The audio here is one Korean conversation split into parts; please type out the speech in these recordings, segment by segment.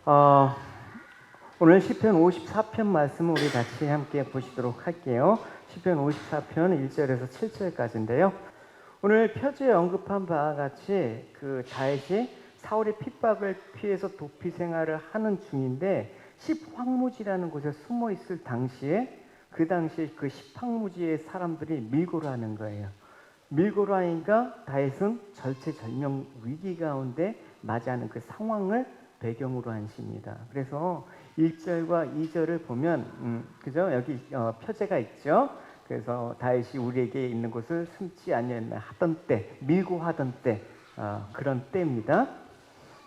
어, 오늘 시편 54편 말씀을 우리 같이 함께 보시도록 할게요. 시편 54편 1절에서 7절까지인데요. 오늘 표지에 언급한 바와 같이 그 다윗이 사울의 핍박을 피해서 도피 생활을 하는 중인데 십황무지라는 곳에 숨어 있을 당시에 그 당시에 그 십황무지의 사람들이 밀고를 하는 거예요. 밀고를 하니까 다윗은 절체절명 위기 가운데 맞이하는 그 상황을 배경으로 한 시입니다. 그래서 1절과 2절을 보면 그죠? 여기 표제가 있죠. 그래서 다윗이 우리에게 있는 곳을 숨지 아니하였나 하던 때, 밀고 하던 때, 그런 때입니다.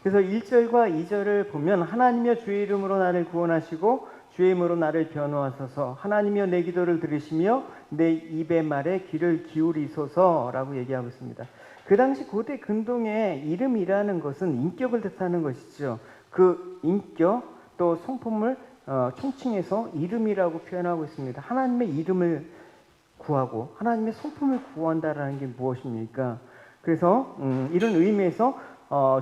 그래서 1절과 2절을 보면 하나님이여 주의 이름으로 나를 구원하시고 주의 이름으로 나를 변호하소서, 하나님이여 내 기도를 들으시며 내 입의 말에 귀를 기울이소서라고 얘기하고 있습니다. 그 당시 고대 근동의 이름이라는 것은 인격을 뜻하는 것이죠. 그 인격 또 성품을 총칭해서 이름이라고 표현하고 있습니다. 하나님의 이름을 구하고 하나님의 성품을 구한다라는 게 무엇입니까? 그래서 이런 의미에서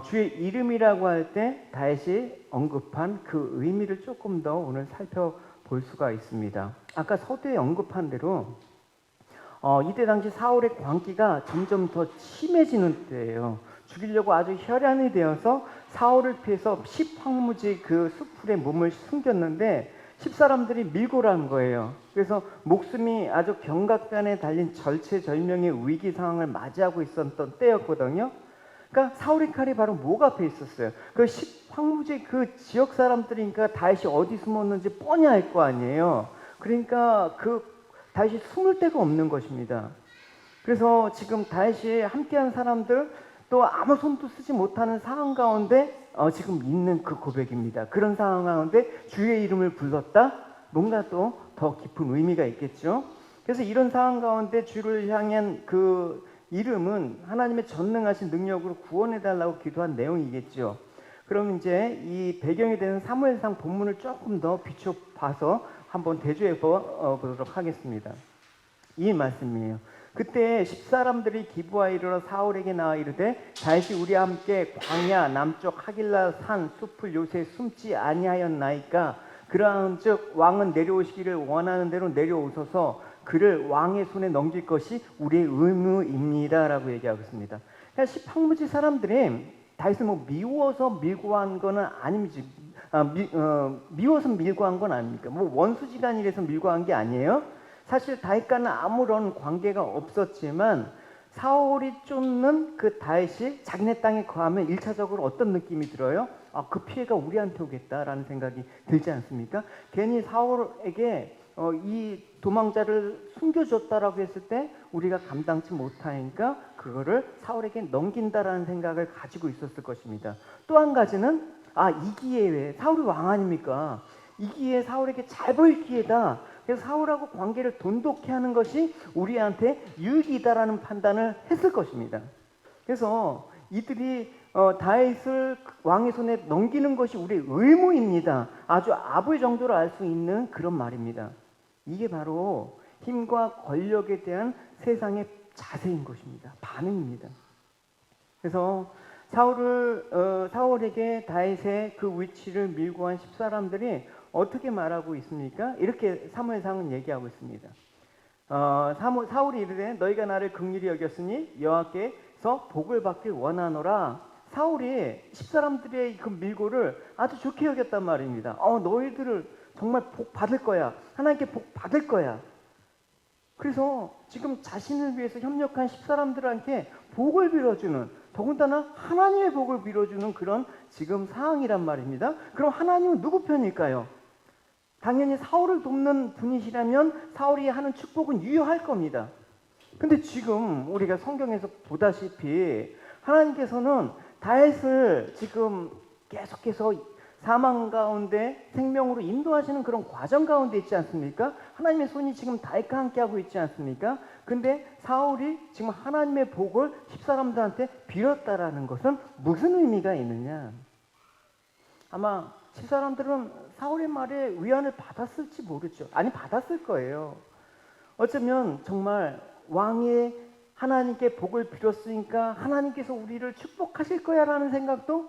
주의 이름이라고 할 때 다윗이 언급한 그 의미를 조금 더 오늘 살펴볼 수가 있습니다. 아까 서두에 언급한 대로 이때 당시 사울의 광기가 점점 더 심해지는 때예요. 죽이려고 아주 혈안이 되어서 사울을 피해서 십황무지 그 수풀에 몸을 숨겼는데 십사람들이 밀고란 거예요. 그래서 목숨이 아주 경각간에 달린 절체절명의 위기 상황을 맞이하고 있었던 때였거든요. 그러니까 사울의 칼이 바로 목 앞에 있었어요. 그 십황무지 그 지역 사람들이니까 다윗이 어디 숨었는지 뻔히 알 거 아니에요. 그러니까 그 다윗이 숨을 데가 없는 것입니다. 그래서 지금 다윗이 함께한 사람들 또 아무 손도 쓰지 못하는 상황 가운데 지금 있는 그 고백입니다. 그런 상황 가운데 주의 이름을 불렀다? 뭔가 또 더 깊은 의미가 있겠죠. 그래서 이런 상황 가운데 주를 향한 그 이름은 하나님의 전능하신 능력으로 구원해달라고 기도한 내용이겠죠. 그럼 이제 이 배경이 되는 사무엘상 본문을 조금 더 비춰봐서 한번 대조해 보도록 하겠습니다. 이 말씀이에요. 그때 십사람들이 기브아에 이르러 사울에게 나와 이르되 다윗이 우리와 함께 광야 남쪽 하길라 산 숲을 요새 숨지 아니하였나이까 그러한즉 왕은 내려오시기를 원하는 대로 내려오소서 그를 왕의 손에 넘길 것이 우리의 의무입니다라고 얘기하고 있습니다. 그러니까 십황무지 사람들이 다윗을 뭐 미워서 밀고 한 거는 아니지. 미워서 밀고 한 건 아닙니까? 뭐 원수지간이라서 밀고 한 게 아니에요. 사실 다윗과는 아무런 관계가 없었지만 사울이 쫓는 그 다윗이 자기네 땅에 거하면 1차적으로 어떤 느낌이 들어요? 그 피해가 우리한테 오겠다라는 생각이 들지 않습니까? 괜히 사울에게 이 도망자를 숨겨줬다라고 했을 때 우리가 감당치 못하니까 그거를 사울에게 넘긴다라는 생각을 가지고 있었을 것입니다. 또 한 가지는 이 기회에 사울이 왕 아닙니까? 이 기회에 사울에게 잘 보일 기회다. 그래서 사울하고 관계를 돈독히 하는 것이 우리한테 유익이다라는 판단을 했을 것입니다. 그래서 이들이 다윗을 왕의 손에 넘기는 것이 우리의 의무입니다. 아주 아부의 정도로 알 수 있는 그런 말입니다. 이게 바로 힘과 권력에 대한 세상의 자세인 것입니다. 반응입니다. 그래서 사울에게 다윗의 그 위치를 밀고 한 십사람들이 어떻게 말하고 있습니까? 이렇게 사무엘상은 얘기하고 있습니다. 사울이 이르되 너희가 나를 긍휼히 여겼으니 여호와께서 복을 받길 원하노라. 사울이 십사람들의 그 밀고를 아주 좋게 여겼단 말입니다. 너희들을 정말 복 받을 거야. 하나님께 복 받을 거야. 그래서 지금 자신을 위해서 협력한 십사람들한테 복을 빌어주는, 더군다나 하나님의 복을 빌어주는 그런 지금 상황이란 말입니다. 그럼 하나님은 누구 편일까요? 당연히 사울을 돕는 분이시라면 사울이 하는 축복은 유효할 겁니다. 근데 지금 우리가 성경에서 보다시피 하나님께서는 다윗을 지금 계속해서 사망 가운데 생명으로 인도하시는 그런 과정 가운데 있지 않습니까? 하나님의 손이 지금 다윗과 함께하고 있지 않습니까? 근데 사울이 지금 하나님의 복을 십사람들한테 빌었다라는 것은 무슨 의미가 있느냐? 아마 십사람들은 사울의 말에 위안을 받았을지 모르죠. 아니, 받았을 거예요. 어쩌면 정말 왕의 하나님께 복을 빌었으니까 하나님께서 우리를 축복하실 거야 라는 생각도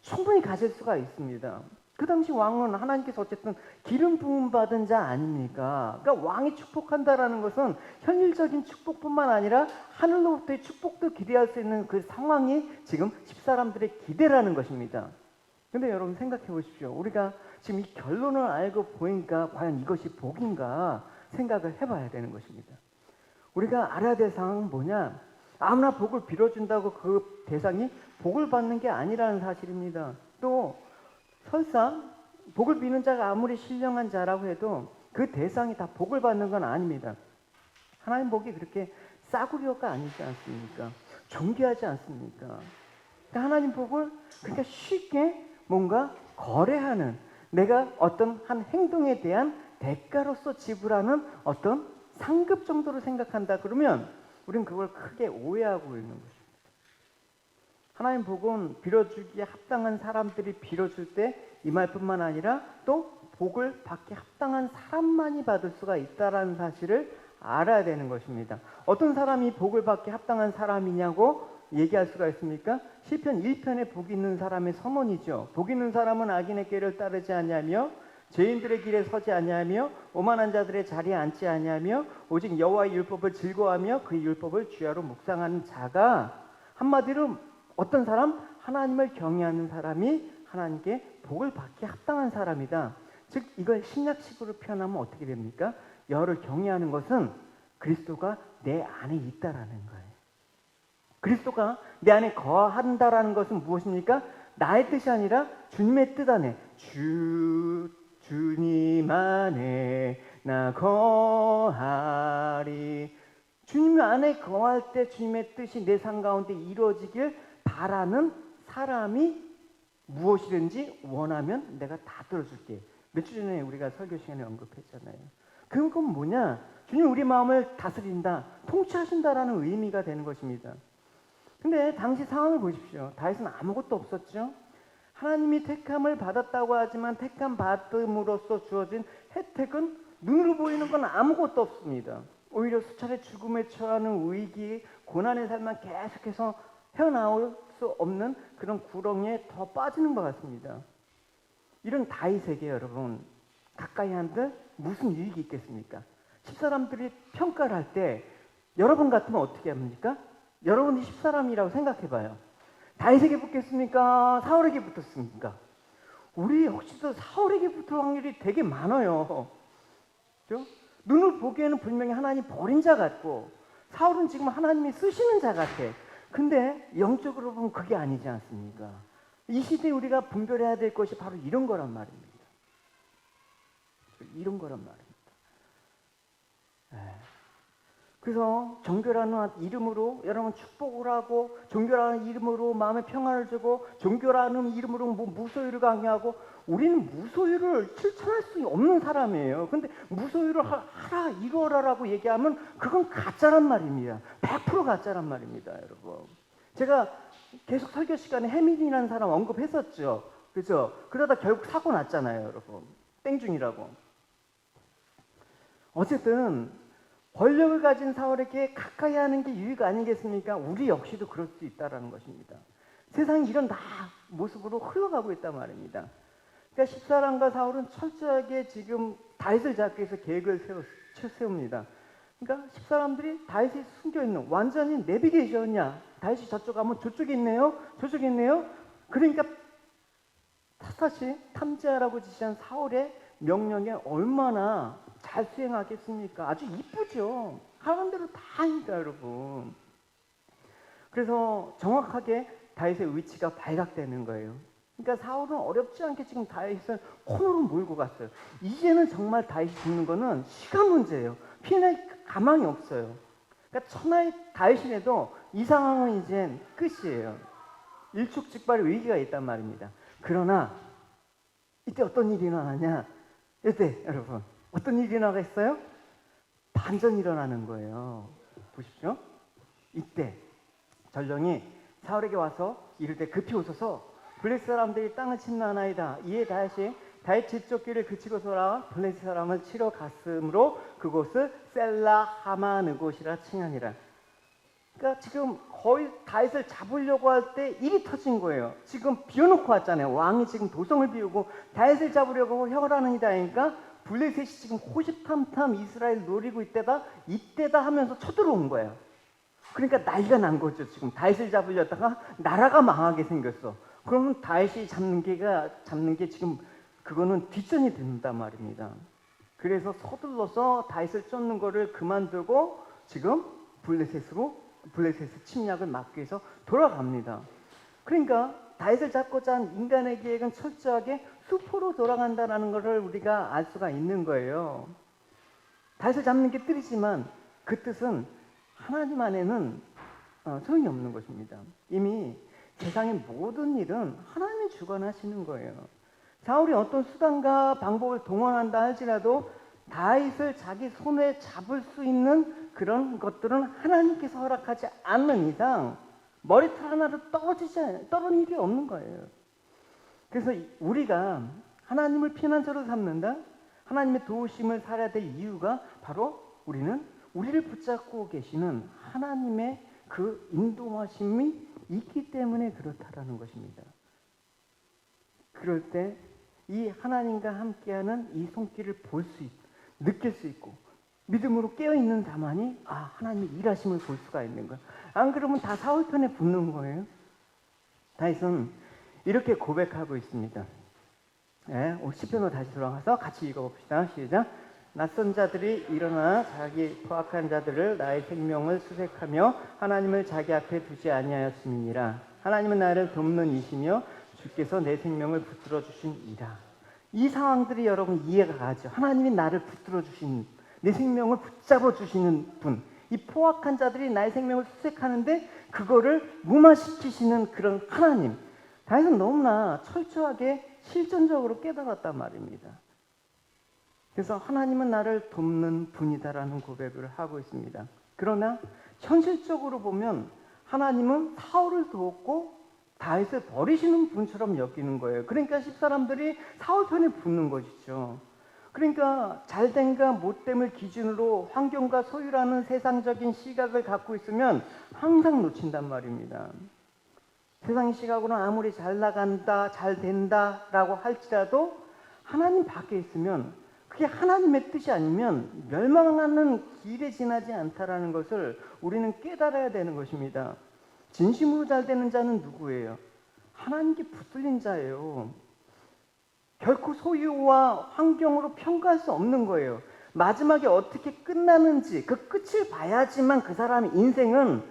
충분히 가질 수가 있습니다. 그 당시 왕은 하나님께서 어쨌든 기름 부음 받은 자 아닙니까? 그러니까 왕이 축복한다라는 것은 현실적인 축복뿐만 아니라 하늘로부터의 축복도 기대할 수 있는 그 상황이 지금 집사람들의 기대라는 것입니다. 근데 여러분 생각해 보십시오. 우리가 지금 이 결론을 알고 보니까 과연 이것이 복인가 생각을 해봐야 되는 것입니다. 우리가 알아야 될 상황은 뭐냐? 아무나 복을 빌어준다고 그 대상이 복을 받는 게 아니라는 사실입니다. 또 설사 복을 비는 자가 아무리 신령한 자라고 해도 그 대상이 다 복을 받는 건 아닙니다. 하나님 복이 그렇게 싸구려가 아니지 않습니까? 존귀하지 않습니까? 그러니까 하나님 복을 그러니까 쉽게 뭔가 거래하는, 내가 어떤 한 행동에 대한 대가로서 지불하는 어떤 상급 정도로 생각한다 그러면 우리는 그걸 크게 오해하고 있는 것입니다. 하나님 복은 빌어주기에 합당한 사람들이 빌어줄 때 이 말뿐만 아니라 또 복을 받기 합당한 사람만이 받을 수가 있다는 사실을 알아야 되는 것입니다. 어떤 사람이 복을 받기 합당한 사람이냐고 얘기할 수가 있습니까? 시편 1편에 복 있는 사람의 서문이죠. 복 있는 사람은 악인의 길을 따르지 아니하며 죄인들의 길에 서지 아니하며 오만한 자들의 자리에 앉지 아니하며 오직 여호와의 율법을 즐거워하며 그 율법을 주야로 묵상하는 자가, 한마디로 어떤 사람? 하나님을 경외하는 사람이 하나님께 복을 받기 합당한 사람이다. 즉 이걸 신약식으로 표현하면 어떻게 됩니까? 여호와를 경외하는 것은 그리스도가 내 안에 있다라는 거예요. 그리스도가 내 안에 거한다라는 것은 무엇입니까? 나의 뜻이 아니라 주님의 뜻 안에, 주님 안에 나 거하리. 주님 안에 거할 때 주님의 뜻이 내 삶 가운데 이루어지길 바라는 사람이 무엇이든지 원하면 내가 다 들어줄게. 몇 주 전에 우리가 설교 시간에 언급했잖아요. 그건 뭐냐? 주님 우리 마음을 다스린다, 통치하신다라는 의미가 되는 것입니다. 근데 당시 상황을 보십시오. 다윗은 아무것도 없었죠. 하나님이 택함을 받았다고 하지만 택함 받음으로써 주어진 혜택은 눈으로 보이는 건 아무것도 없습니다. 오히려 수차례 죽음에 처하는 위기, 고난의 삶만 계속해서 헤어나올 수 없는 그런 구렁이에 더 빠지는 것 같습니다. 이런 다윗에게 여러분 가까이 한들 무슨 유익이 있겠습니까? 집사람들이 평가를 할 때 여러분 같으면 어떻게 합니까? 여러분이 집사람이라고 생각해봐요. 다윗에게 붙겠습니까? 사울에게 붙었습니까? 우리 혹시도 사울에게 붙을 확률이 되게 많아요. 그렇죠? 눈을 보기에는 분명히 하나님 버린 자 같고 사울은 지금 하나님이 쓰시는 자 같아. 근데 영적으로 보면 그게 아니지 않습니까? 이 시대에 우리가 분별해야 될 것이 바로 이런 거란 말입니다. 이런 거란 말입니다. 그래서 종교라는 이름으로 여러분 축복을 하고, 종교라는 이름으로 마음의 평안을 주고, 종교라는 이름으로 무소유를 강요하고, 우리는 무소유를 실천할 수 없는 사람이에요. 근데 무소유를 하라, 이루어라라고 얘기하면 그건 가짜란 말입니다. 100% 가짜란 말입니다, 여러분. 제가 계속 설교 시간에 해민이라는 사람 언급했었죠. 그죠? 그러다 결국 사고 났잖아요, 여러분. 땡중이라고. 어쨌든 권력을 가진 사울에게 가까이 하는 게 유익 아니겠습니까? 우리 역시도 그럴 수 있다는 것입니다. 세상이 이런 모습으로 흘러가고 있단 말입니다. 그러니까 십사람과 사울은 철저하게 지금 다윗을 잡기 위해서 계획을 세웁니다. 그러니까 십사람들이 다윗이 숨겨있는, 완전히 내비게이션이야. 다윗이 저쪽 가면 저쪽에 있네요. 저쪽에 있네요. 그러니까 샅샅이 탐지하라고 지시한 사울의 명령에 얼마나 잘 수행하겠습니까? 아주 이쁘죠. 하는 대로 다 하니까 여러분. 그래서 정확하게 다윗의 위치가 발각되는 거예요. 그러니까 사울은 어렵지 않게 지금 다윗을 코너로 몰고 갔어요. 이제는 정말 다윗이 죽는 거는 시간 문제예요. 피해날 가망이 없어요. 그러니까 천하의 다윗이라도 이 상황은 이젠 끝이에요. 일촉즉발의 위기가 있단 말입니다. 그러나 이때 어떤 일이 일어나냐? 이때 여러분 어떤 일이 일어나겠어요? 반전이 일어나는 거예요. 보십시오. 이때 전령이 사울에게 와서 이를 때 급히 오소서, 블레셋 사람들이 땅을 침노하나이다. 이에 다윗 집쫓기를 그치고서라 블레셋 사람을 치러 갔으므로 그곳을 셀라 하마느곳이라 칭하니라. 그러니까 지금 거의 다윗을 잡으려고 할 때 일이 터진 거예요. 지금 비워놓고 왔잖아요. 왕이 지금 도성을 비우고 다윗을 잡으려고 혈안이 다니까 블레셋이 지금 호시탐탐 이스라엘 노리고 이때다 하면서 쳐들어온 거예요. 그러니까 난리가 난 거죠. 지금 다윗을 잡으려다가 나라가 망하게 생겼어. 그러면 다윗이 잡는 게 지금 그거는 뒷전이 된단 말입니다. 그래서 서둘러서 다윗을 쫓는 거를 그만두고 지금 블레셋의 침략을 막기 위해서 돌아갑니다. 그러니까 다윗을 잡고자 한 인간의 계획은 철저하게 수포로 돌아간다는 것을 우리가 알 수가 있는 거예요. 다윗을 잡는 게 뜻이지만 그 뜻은 하나님 안에는 소용이 없는 것입니다. 이미 세상의 모든 일은 하나님이 주관하시는 거예요. 사울이 어떤 수단과 방법을 동원한다 할지라도 다윗을 자기 손에 잡을 수 있는 그런 것들은 하나님께서 허락하지 않는 이상 머리털 하나로 떨어질 일이 없는 거예요. 그래서 우리가 하나님을 피난처로 삼는다, 하나님의 도우심을 살아야 될 이유가 바로 우리는 우리를 붙잡고 계시는 하나님의 그 인도하심이 있기 때문에 그렇다라는 것입니다. 그럴 때 이 하나님과 함께하는 이 손길을 느낄 수 있고 믿음으로 깨어있는 자만이 하나님의 일하심을 볼 수가 있는 거예요. 안 그러면 다 사울 편에 붙는 거예요. 다윗은 이렇게 고백하고 있습니다. 시편으로 다시 돌아가서 같이 읽어봅시다. 시작. 낯선 자들이 일어나 자기 포악한 자들을 나의 생명을 수색하며 하나님을 자기 앞에 두지 아니하였음이니라. 하나님은 나를 돕는 이시며 주께서 내 생명을 붙들어 주신 이라. 이 상황들이 여러분 이해가 가죠. 하나님이 나를 붙들어 주신, 내 생명을 붙잡아 주시는 분, 이 포악한 자들이 나의 생명을 수색하는데 그거를 무마시키시는 그런 하나님. 다윗은 너무나 철저하게 실전적으로 깨달았단 말입니다. 그래서 하나님은 나를 돕는 분이다라는 고백을 하고 있습니다. 그러나 현실적으로 보면 하나님은 사울을 도왔고 다윗을 버리시는 분처럼 여기는 거예요. 그러니까 십사람들이 사울 편에 붙는 것이죠. 그러니까 잘됨과 못됨을 기준으로 환경과 소유라는 세상적인 시각을 갖고 있으면 항상 놓친단 말입니다. 세상의 시각으로는 아무리 잘 나간다, 잘 된다라고 할지라도 하나님 밖에 있으면 그게 하나님의 뜻이 아니면 멸망하는 길에 지나지 않다라는 것을 우리는 깨달아야 되는 것입니다. 진심으로 잘 되는 자는 누구예요? 하나님께 붙들린 자예요. 결코 소유와 환경으로 평가할 수 없는 거예요. 마지막에 어떻게 끝나는지 그 끝을 봐야지만 그 사람의 인생은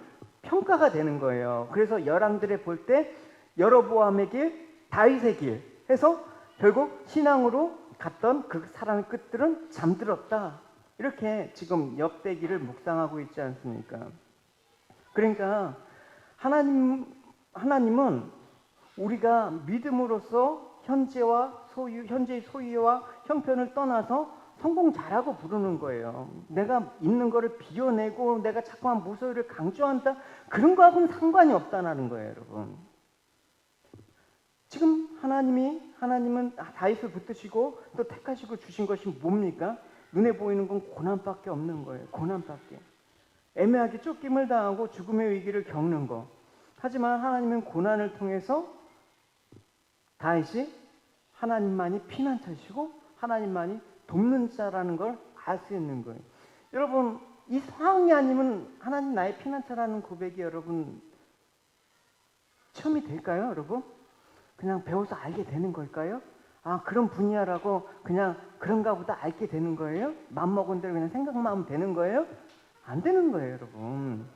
평가가 되는 거예요. 그래서 열왕들에 볼 때 여로보암의 길, 다윗의 길 해서 결국 신앙으로 갔던 그 사람의 끝들은 잠들었다. 이렇게 지금 역대기를 묵상하고 있지 않습니까? 그러니까 하나님은 우리가 믿음으로써 현재의 소유와 형편을 떠나서 성공 잘하고 부르는 거예요. 내가 있는 거를 비워내고 내가 자꾸만 무소유를 강조한다, 그런 거하고는 상관이 없다는 거예요, 여러분. 지금 하나님은 다윗을 붙드시고 또 택하시고 주신 것이 뭡니까? 눈에 보이는 건 고난밖에 없는 거예요. 고난밖에. 애매하게 쫓김을 당하고 죽음의 위기를 겪는 거. 하지만 하나님은 고난을 통해서 다윗이 하나님만이 피난처시고 하나님만이 돕는 자라는 걸 알 수 있는 거예요. 여러분, 이 상황이 아니면 하나님 나의 피난처라는 고백이 여러분 처음이 될까요, 여러분? 그냥 배워서 알게 되는 걸까요? 그런 분야라고 그냥 그런가 보다 알게 되는 거예요? 맘먹은 대로 그냥 생각만 하면 되는 거예요? 안 되는 거예요, 여러분.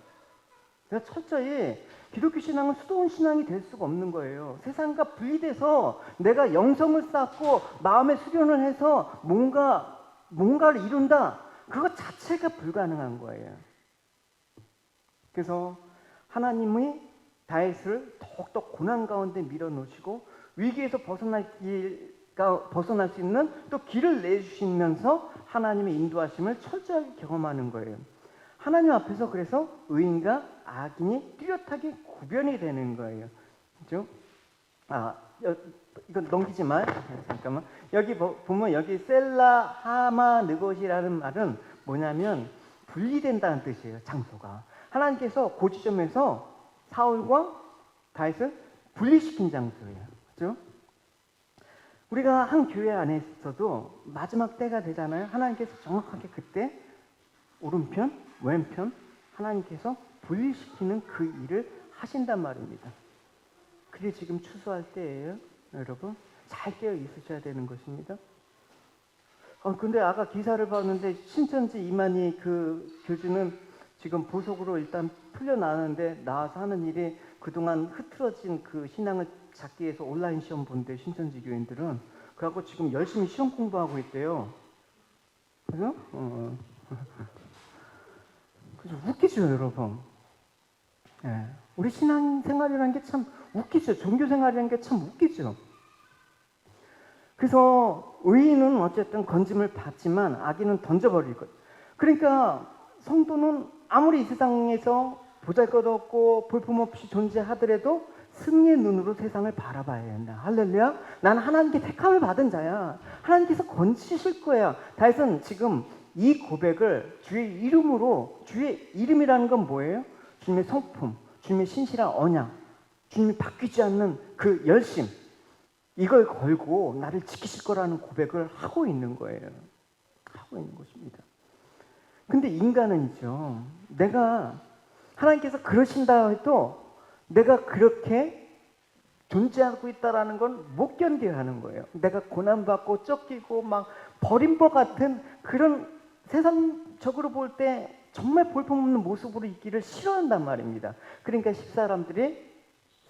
그래서 철저히 기독교 신앙은 수도원 신앙이 될 수가 없는 거예요. 세상과 분리돼서 내가 영성을 쌓고 마음의 수련을 해서 뭔가를 이룬다, 그것 자체가 불가능한 거예요. 그래서 하나님이 다윗을 더욱더 고난 가운데 밀어놓으시고 위기에서 벗어날 수 있는 또 길을 내주시면서 하나님의 인도하심을 철저하게 경험하는 거예요. 하나님 앞에서 그래서 의인과 악인이 뚜렷하게 구별이 되는 거예요. 그죠? 이거 넘기지 마. 잠깐만. 여기 보면 여기 셀라 하마 느곳이라는 말은 뭐냐면 분리된다는 뜻이에요. 장소가. 하나님께서 그 지점에서 사울과 다윗을 분리시킨 장소예요. 그죠? 우리가 한 교회 안에 있어도 마지막 때가 되잖아요. 하나님께서 정확하게 그때 오른편, 왼편 하나님께서 분리시키는 그 일을 하신단 말입니다. 그게 지금 추수할 때예요. 여러분 잘 깨어 있으셔야 되는 것입니다. 근데 아까 기사를 봤는데 신천지 이만희 그 교주는 지금 보석으로 일단 풀려나는데 나와서 하는 일이 그동안 흐트러진 그 신앙을 잡기 위해서 온라인 시험 본대 신천지 교인들은. 그래갖고 지금 열심히 시험 공부하고 있대요. 그죠? 그죠? 웃기죠 여러분. 예. 우리 신앙생활이라는 게 참 웃기죠. 종교생활이라는 게 참 웃기죠. 그래서 의인은 어쨌든 건짐을 받지만 악인은 던져버릴 것. 그러니까 성도는 아무리 이 세상에서 보잘것없고 볼품없이 존재하더라도 승리의 눈으로 세상을 바라봐야 된다. 할렐루야. 나는 하나님께 택함을 받은 자야. 하나님께서 건지실 거야. 다윗은 지금 이 고백을 주의 이름으로, 주의 이름이라는 건 뭐예요? 주님의 성품, 주님의 신실한 언약, 주님이 바뀌지 않는 그 열심, 이걸 걸고 나를 지키실 거라는 고백을 하고 있는 거예요. 하고 있는 것입니다. 근데 인간은요, 내가 하나님께서 그러신다 해도 내가 그렇게 존재하고 있다라는 건 못 견뎌야 하는 거예요. 내가 고난받고 쫓기고 막 버림법 같은 그런 세상적으로 볼 때 정말 볼품없는 모습으로 있기를 싫어한단 말입니다. 그러니까 십사람들이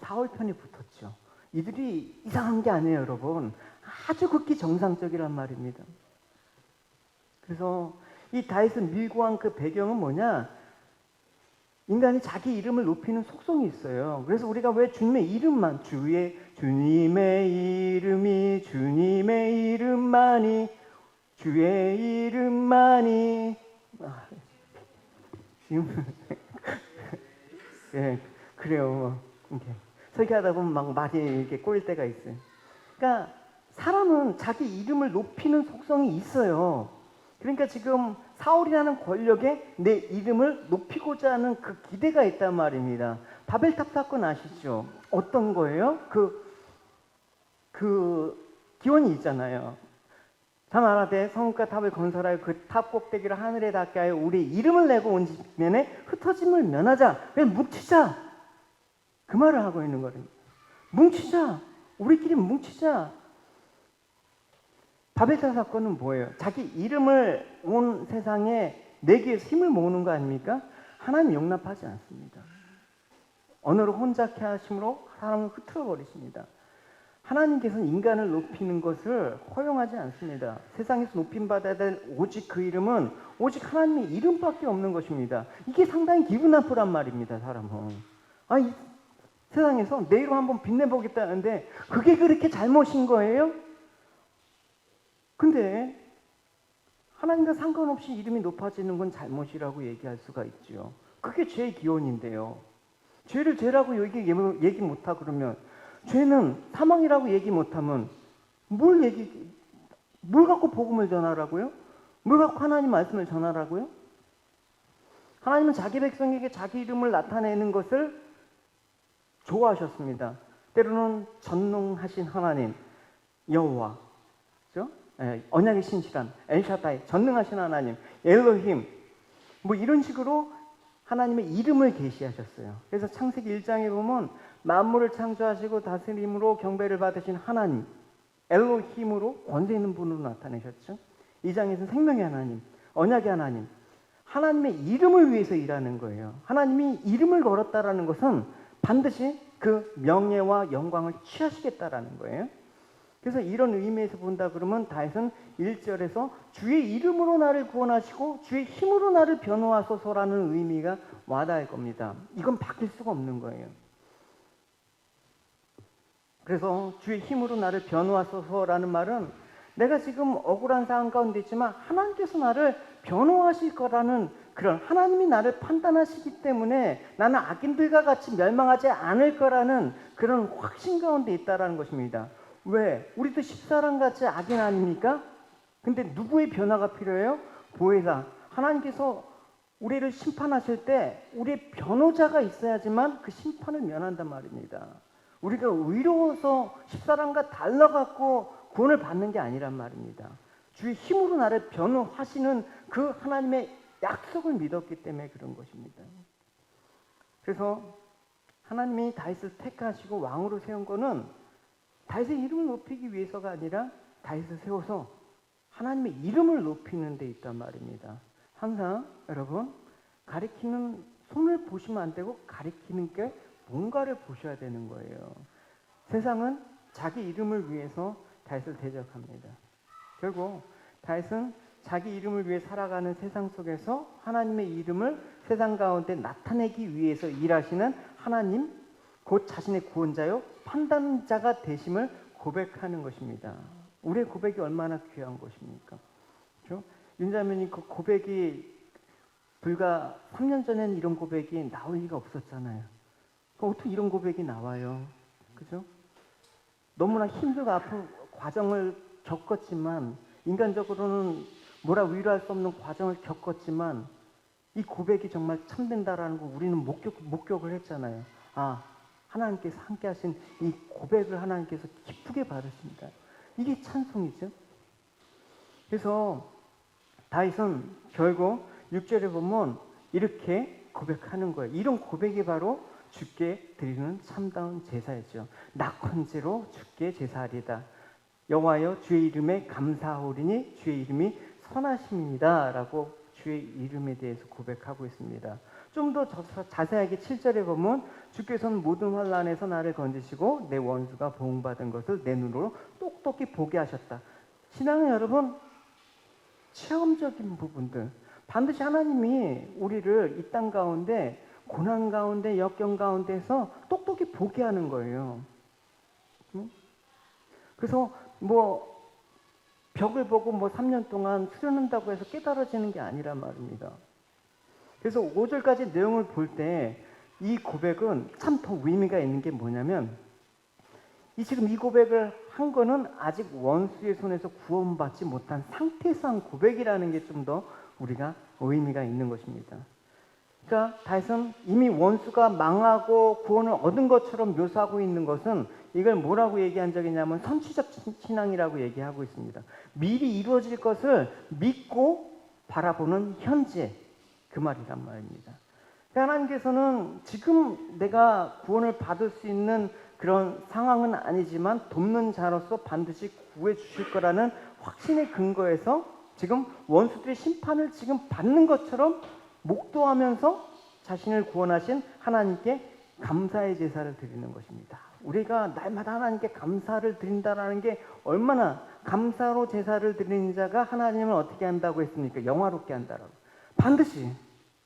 사울 편에 붙었죠. 이들이 이상한 게 아니에요, 여러분. 아주 극히 정상적이란 말입니다. 그래서 이 다윗을 밀고 한 그 배경은 뭐냐? 인간이 자기 이름을 높이는 속성이 있어요. 그래서 우리가 왜 주님의 이름만, 주님의 이름이, 주님의 이름만이, 주의 이름만이, 지금 예, 그래요. 이렇게 설교하다 보면 막 말이 이렇게 꼬일 때가 있어요. 그러니까 사람은 자기 이름을 높이는 속성이 있어요. 그러니까 지금 사울이라는 권력에 내 이름을 높이고자 하는 그 기대가 있단 말입니다. 바벨탑 사건 아시죠? 어떤 거예요? 그 기원이 있잖아요. 다 말하되 성읍과 탑을 건설하여 그 탑 꼭대기를 하늘에 닿게 하여 우리 이름을 내고 온 지면에 흩어짐을 면하자. 그냥 뭉치자. 그 말을 하고 있는 거예요. 뭉치자. 우리끼리 뭉치자. 바벨탑 사건은 뭐예요? 자기 이름을 온 세상에 내기 위해서 힘을 모으는 거 아닙니까? 하나님 용납하지 않습니다. 언어를 혼잡케 하심으로 사람을 흐트러 버리십니다. 하나님께서는 인간을 높이는 것을 허용하지 않습니다. 세상에서 높임받아야 될 오직 그 이름은 오직 하나님의 이름밖에 없는 것입니다. 이게 상당히 기분 나쁘란 말입니다. 사람은. 이 세상에서 내 이름 한번 빛내보겠다는데 그게 그렇게 잘못인 거예요? 근데 하나님과 상관없이 이름이 높아지는 건 잘못이라고 얘기할 수가 있죠. 그게 죄의 기원인데요. 죄를 죄라고 얘기 못하고 그러면 죄는 사망이라고 얘기 못하면 뭘 갖고 복음을 전하라고요? 뭘 갖고 하나님 말씀을 전하라고요? 하나님은 자기 백성에게 자기 이름을 나타내는 것을 좋아하셨습니다. 때로는 전능하신 하나님 여호와, 그렇죠? 언약의 신실한 엘샤다이, 전능하신 하나님 엘로힘, 뭐 이런 식으로 하나님의 이름을 계시하셨어요. 그래서 창세기 1장에 보면 만물을 창조하시고 다스림으로 경배를 받으신 하나님 엘로힘으로 권세 있는 분으로 나타내셨죠. 2장에서는 생명의 하나님, 언약의 하나님, 하나님의 이름을 위해서 일하는 거예요. 하나님이 이름을 걸었다라는 것은 반드시 그 명예와 영광을 취하시겠다라는 거예요. 그래서 이런 의미에서 본다 그러면 다윗은 1절에서 주의 이름으로 나를 구원하시고 주의 힘으로 나를 변호하소서라는 의미가 와닿을 겁니다. 이건 바뀔 수가 없는 거예요. 그래서 주의 힘으로 나를 변호하소서라는 말은 내가 지금 억울한 상황 가운데 있지만 하나님께서 나를 변호하실 거라는 그런 하나님이 나를 판단하시기 때문에 나는 악인들과 같이 멸망하지 않을 거라는 그런 확신 가운데 있다는 것입니다. 왜? 우리도 십사람같이 악인 아닙니까? 근데 누구의 변화가 필요해요? 보혜사. 하나님께서 우리를 심판하실 때 우리의 변호자가 있어야지만 그 심판을 면한단 말입니다. 우리가 의로워서 십사람과 달라갖고 구원을 받는 게 아니란 말입니다. 주의 힘으로 나를 변호하시는 그 하나님의 약속을 믿었기 때문에 그런 것입니다. 그래서 하나님이 다윗을 택하시고 왕으로 세운 거는 다윗의 이름을 높이기 위해서가 아니라 다윗을 세워서 하나님의 이름을 높이는 데 있단 말입니다. 항상 여러분 가리키는 손을 보시면 안 되고 가리키는 게 뭔가를 보셔야 되는 거예요. 세상은 자기 이름을 위해서 다윗을 대적합니다. 결국 다윗은 자기 이름을 위해 살아가는 세상 속에서 하나님의 이름을 세상 가운데 나타내기 위해서 일하시는 하나님, 곧 자신의 구원자요 판단자가 되심을 고백하는 것입니다. 우리의 고백이 얼마나 귀한 것입니까? 그렇죠? 윤자면이 그 고백이 불과 3년 전에는 이런 고백이 나올 리가 없었잖아요. 어떻게 이런 고백이 나와요? 그죠? 너무나 힘들고 아픈 과정을 겪었지만, 인간적으로는 뭐라 위로할 수 없는 과정을 겪었지만, 이 고백이 정말 참된다라는 거 우리는 목격을 했잖아요. 아, 하나님께서 함께 하신 이 고백을 하나님께서 기쁘게 받으십니다. 이게 찬송이죠. 그래서 다윗은 결국 6절에 보면 이렇게 고백하는 거예요. 이런 고백이 바로 주께 드리는 참다운 제사이죠. 낙헌제로 주께 제사하리다. 여호와여 주의 이름에 감사하오리니 주의 이름이 선하심이다 라고 주의 이름에 대해서 고백하고 있습니다. 좀 더 자세하게 7절에 보면 주께서는 모든 환난에서 나를 건지시고 내 원수가 보응받은 것을 내 눈으로 똑똑히 보게 하셨다. 신앙은 여러분 체험적인 부분들, 반드시 하나님이 우리를 이 땅 가운데 고난 가운데 역경 가운데서 똑똑히 보게 하는 거예요. 그래서 벽을 보고 3년 동안 수련한다고 해서 깨달아지는 게 아니란 말입니다. 그래서 5절까지 내용을 볼 때 이 고백은 참 더 의미가 있는 게 뭐냐면, 지금 이 고백을 한 거는 아직 원수의 손에서 구원받지 못한 상태에서 한 고백이라는 게 좀 더 우리가 의미가 있는 것입니다. 그러니까 다윗은 이미 원수가 망하고 구원을 얻은 것처럼 묘사하고 있는 것은, 이걸 뭐라고 얘기한 적이 있냐면 선취적 신앙이라고 얘기하고 있습니다. 미리 이루어질 것을 믿고 바라보는 현재, 그 말이란 말입니다. 하나님께서는 지금 내가 구원을 받을 수 있는 그런 상황은 아니지만 돕는 자로서 반드시 구해 주실 거라는 확신의 근거에서 지금 원수들의 심판을 지금 받는 것처럼 목도하면서 자신을 구원하신 하나님께 감사의 제사를 드리는 것입니다. 우리가 날마다 하나님께 감사를 드린다라는 게, 얼마나 감사로 제사를 드리는 자가 하나님을 어떻게 한다고 했습니까? 영화롭게 한다라고. 반드시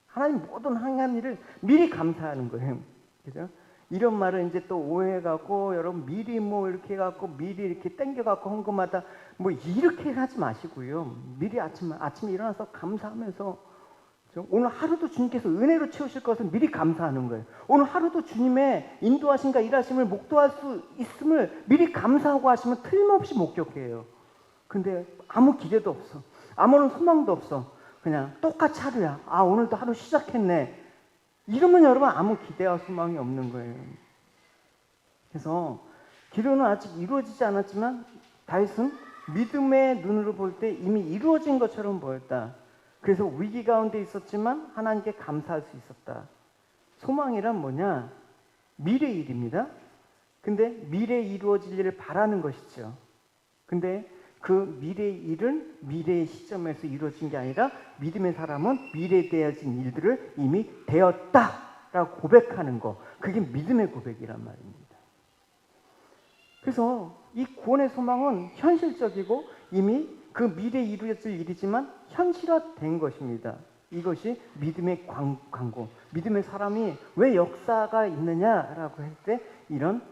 하나님 모든 행한 일을 미리 감사하는 거예요. 그죠? 이런 말을 이제 또 오해해갖고, 여러분 미리 이렇게 해갖고 미리 이렇게 땡겨갖고 한 것마다 이렇게 하지 마시고요. 미리 아침에 일어나서 감사하면서, 오늘 하루도 주님께서 은혜로 채우실 것을 미리 감사하는 거예요. 오늘 하루도 주님의 인도하심과 일하심을 목도할 수 있음을 미리 감사하고 하시면 틀림없이 목격해요. 근데 아무 기대도 없어. 아무런 소망도 없어. 그냥 똑같이 하루야. 아, 오늘도 하루 시작했네. 이러면 여러분 아무 기대와 소망이 없는 거예요. 그래서 기도는 아직 이루어지지 않았지만 다윗은 믿음의 눈으로 볼 때 이미 이루어진 것처럼 보였다. 그래서 위기 가운데 있었지만 하나님께 감사할 수 있었다. 소망이란 뭐냐? 미래의 일입니다. 근데 미래에 이루어질 일을 바라는 것이죠. 근데 그 미래의 일은 미래의 시점에서 이루어진 게 아니라, 믿음의 사람은 미래에 되어진 일들을 이미 되었다라고 고백하는 거, 그게 믿음의 고백이란 말입니다. 그래서 이 구원의 소망은 현실적이고 이미 그 미래에 이루어질 일이지만 현실화된 것입니다. 이것이 믿음의 광고, 믿음의 사람이 왜 역사가 있느냐라고 할 때 이런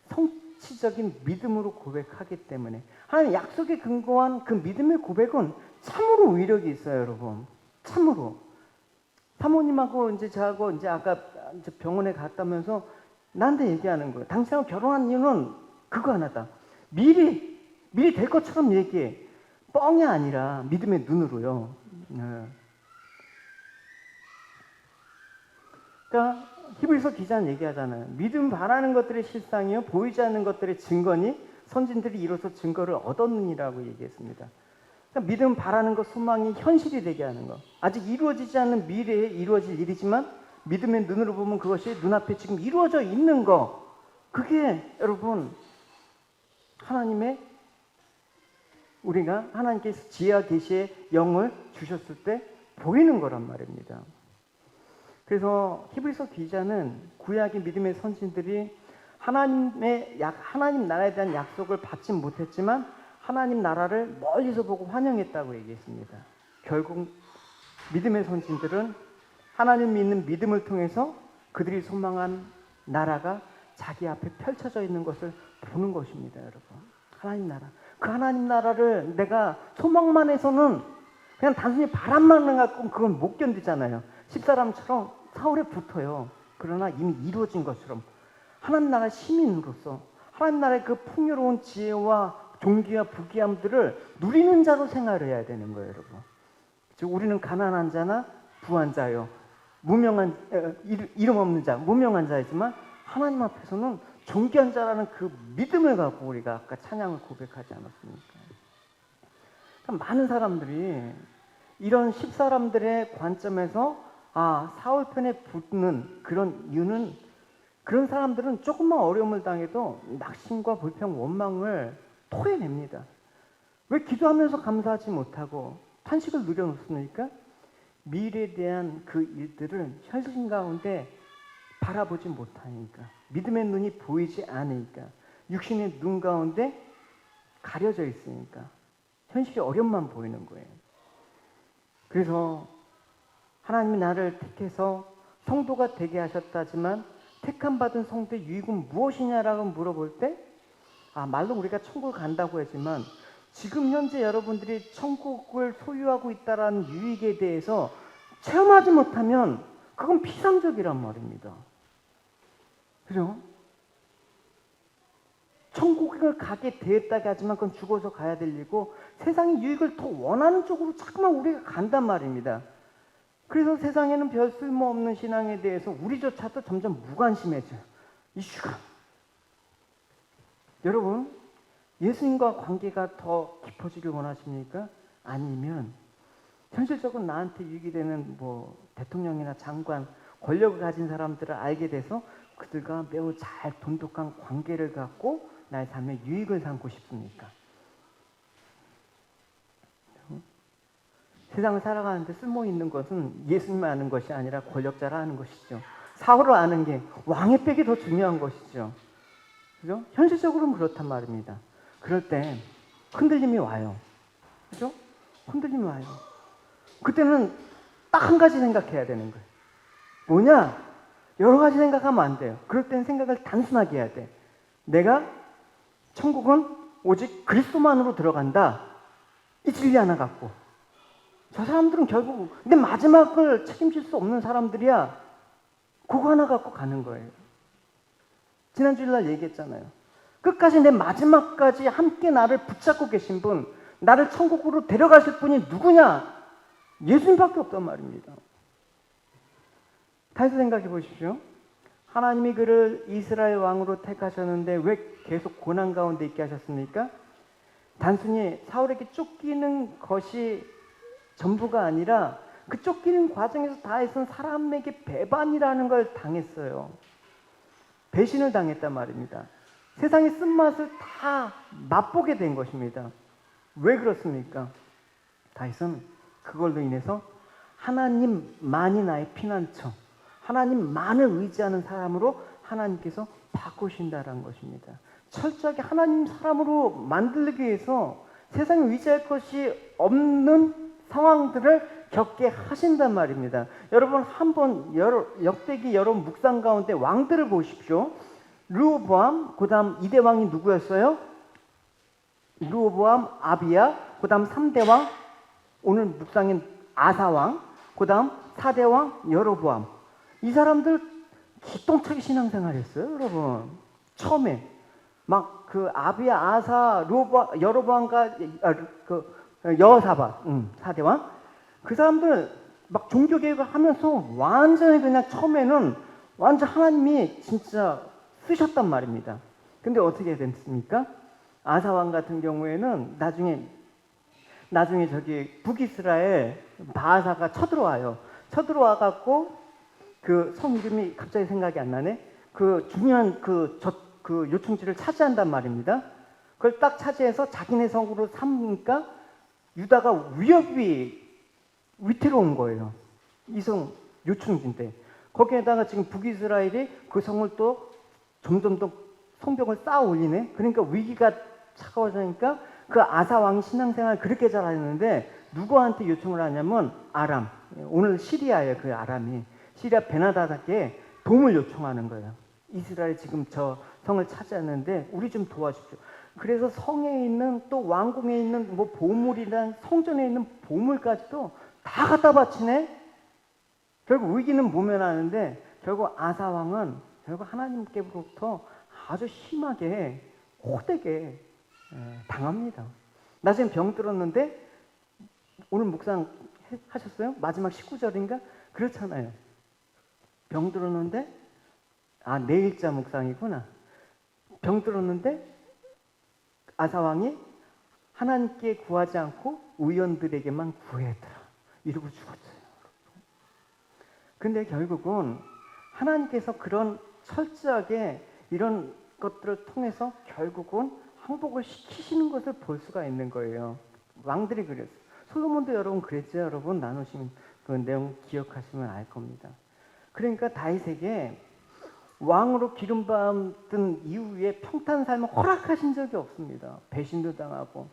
성취적인 믿음으로 고백하기 때문에, 하나님 약속에 근거한 그 믿음의 고백은 참으로 위력이 있어요, 여러분. 참으로. 사모님하고 저하고 아까 병원에 갔다면서 나한테 얘기하는 거예요. 당신하고 결혼한 이유는 그거 하나다. 미리 될 것처럼 얘기해. 뻥이 아니라 믿음의 눈으로요. 그러니까 히브리서 기자는 얘기하잖아요. 믿음 바라는 것들의 실상이요 보이지 않는 것들의 증거니 선진들이 이로써 증거를 얻었느니라고 얘기했습니다. 그러니까 믿음 바라는 것, 소망이 현실이 되게 하는 것. 아직 이루어지지 않는 미래에 이루어질 일이지만 믿음의 눈으로 보면 그것이 눈앞에 지금 이루어져 있는 거. 그게 여러분 하나님의 우리가 하나님께서 지혜와 계시의 영을 주셨을 때 보이는 거란 말입니다. 그래서 히브리서 기자는 구약의 믿음의 선진들이 하나님 나라에 대한 약속을 받지 못했지만 하나님 나라를 멀리서 보고 환영했다고 얘기했습니다. 결국 믿음의 선진들은 하나님 믿는 믿음을 통해서 그들이 소망한 나라가 자기 앞에 펼쳐져 있는 것을 보는 것입니다, 여러분. 하나님 나라. 그 하나님 나라를 내가 소망만 해서는 그냥 단순히 바람만 갖고 그건 못 견디잖아요. 십사람처럼 사울에 붙어요. 그러나 이미 이루어진 것처럼 하나님 나라 시민으로서 하나님 나라의 그 풍요로운 지혜와 종기와 부귀함들을 누리는 자로 생활을 해야 되는 거예요, 여러분. 즉 우리는 가난한 자나 부한 자요, 무명한 이름 없는 자, 무명한 자이지만 하나님 앞에서는 존귀한 자라는 그 믿음을 갖고 우리가 아까 찬양을 고백하지 않았습니까? 그러니까 많은 사람들이 이런 10사람들의 관점에서 사울 편에 붙는 그런 이유는 그런 사람들은 조금만 어려움을 당해도 낙심과 불평, 원망을 토해냅니다. 왜 기도하면서 감사하지 못하고 탄식을 누려놓습니까? 미래에 대한 그 일들을 현실 가운데 바라보지 못하니까, 믿음의 눈이 보이지 않으니까, 육신의 눈 가운데 가려져 있으니까 현실이 어렵만 보이는 거예요. 그래서 하나님이 나를 택해서 성도가 되게 하셨다지만 택함 받은 성도의 유익은 무엇이냐라고 물어볼 때 말로 우리가 천국을 간다고 하지만 지금 현재 여러분들이 천국을 소유하고 있다는 유익에 대해서 체험하지 못하면 그건 피상적이란 말입니다. 그죠? 천국을 가게 되었다고 하지만 그건 죽어서 가야 될 일이고 세상의 유익을 더 원하는 쪽으로 자꾸만 우리가 간단 말입니다. 그래서 세상에는 별 쓸모없는 신앙에 대해서 우리조차도 점점 무관심해져요. 이슈가. 여러분, 예수님과 관계가 더 깊어지길 원하십니까? 아니면 현실적으로 나한테 유익이 되는 대통령이나 장관, 권력을 가진 사람들을 알게 돼서 그들과 매우 잘 돈독한 관계를 갖고 나의 삶에 유익을 삼고 싶습니까? 세상을 살아가는데 쓸모 있는 것은 예수님을 아는 것이 아니라 권력자를 아는 것이죠. 사울을 아는 게 왕의 빽이 더 중요한 것이죠. 그죠? 현실적으로는 그렇단 말입니다. 그럴 때 흔들림이 와요. 그죠? 흔들림이 와요. 그때는 딱 한 가지 생각해야 되는 거예요. 뭐냐? 여러 가지 생각하면 안 돼요. 그럴 때는 생각을 단순하게 해야 돼. 내가 천국은 오직 그리스도만으로 들어간다. 이 진리 하나 갖고. 저 사람들은 결국 내 마지막을 책임질 수 없는 사람들이야. 그거 하나 갖고 가는 거예요. 지난 주일날 얘기했잖아요. 끝까지 내 마지막까지 함께 나를 붙잡고 계신 분, 나를 천국으로 데려가실 분이 누구냐? 예수님밖에 없단 말입니다. 다시 생각해 보십시오. 하나님이 그를 이스라엘 왕으로 택하셨는데 왜 계속 고난 가운데 있게 하셨습니까? 단순히 사울에게 쫓기는 것이 전부가 아니라 그 쫓기는 과정에서 다윗은 사람에게 배반이라는 걸 당했어요. 배신을 당했단 말입니다. 세상의 쓴맛을 다 맛보게 된 것입니다. 왜 그렇습니까? 다윗은 그걸로 인해서 하나님만이 나의 피난처, 하나님만을 의지하는 사람으로 하나님께서 바꾸신다는 것입니다. 철저하게 하나님 사람으로 만들기 위해서 세상에 의지할 것이 없는 상황들을 겪게 하신단 말입니다. 여러분 한번 역대기 여러 묵상 가운데 왕들을 보십시오. 르호보암, 그 다음 2대 왕이 누구였어요? 르호보암, 아비야, 그 다음 3대 왕, 오늘 묵상인 아사왕, 그 다음 4대 왕, 여로보암. 이 사람들 기똥차게 신앙생활 했어요, 여러분. 처음에 막 그 아비야, 아사, 여로보암과 여호사밧, 4대 왕. 그 사람들 막 종교개혁을 하면서 완전히 그냥 처음에는 완전 하나님이 진짜 쓰셨단 말입니다. 근데 어떻게 됐습니까? 아사왕 같은 경우에는 나중에 저기 북이스라엘 바하사가 쳐들어와요. 쳐들어와 갖고 그 성 이름이 갑자기 생각이 안 나네. 그 중요한 그 요충지를 차지한단 말입니다. 그걸 딱 차지해서 자기네 성으로 삼으니까 유다가 위태로운 거예요. 이 성 요충지인데 거기에다가 지금 북이스라엘이 그 성을 또 점점 더 성벽을 쌓아 올리네. 그러니까 위기가 차가워지니까 그 아사 왕이 신앙생활 그렇게 잘하는데 누구한테 요청을 하냐면 아람, 오늘 시리아의 그 아람이 시리아 베나다닥에 도움을 요청하는 거예요. 이스라엘 지금 저 성을 차지했는데 우리 좀 도와주십시오. 그래서 성에 있는 또 왕궁에 있는 뭐 보물이나 성전에 있는 보물까지도 다 갖다 바치네. 결국 위기는 모면하는데 결국 아사 왕은 결국 하나님께로부터 아주 심하게 호되게 당합니다. 나 지금 병 들었는데 오늘 묵상 하셨어요? 마지막 19절인가? 그렇잖아요. 병 들었는데 내일자 묵상이구나. 병 들었는데 아사왕이 하나님께 구하지 않고 의원들에게만 구했더라. 이러고 죽었어요. 근데 결국은 하나님께서 그런 철저하게 이런 것들을 통해서 결국은 항복을 시키시는 것을 볼 수가 있는 거예요. 왕들이 그랬어요. 솔로몬도 여러분 그랬죠. 여러분 나누시면 그 내용 기억하시면 알 겁니다. 그러니까 다윗에게 왕으로 기름 받은 이후에 평탄 삶을 허락하신 적이 없습니다. 배신도 당하고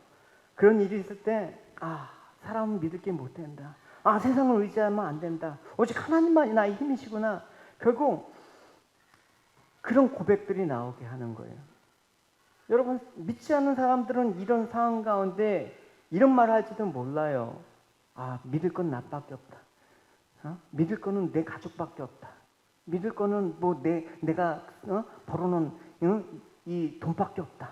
그런 일이 있을 때 사람은 믿을 게 못 된다. 세상을 의지하면 안 된다. 오직 하나님만이 나의 힘이시구나. 결국 그런 고백들이 나오게 하는 거예요. 여러분 믿지 않는 사람들은 이런 상황 가운데 이런 말을 할지도 몰라요. 믿을 건 나밖에 없다. 믿을 거는 내 가족밖에 없다. 믿을 거는 뭐 내가 벌어놓은 이 돈밖에 없다.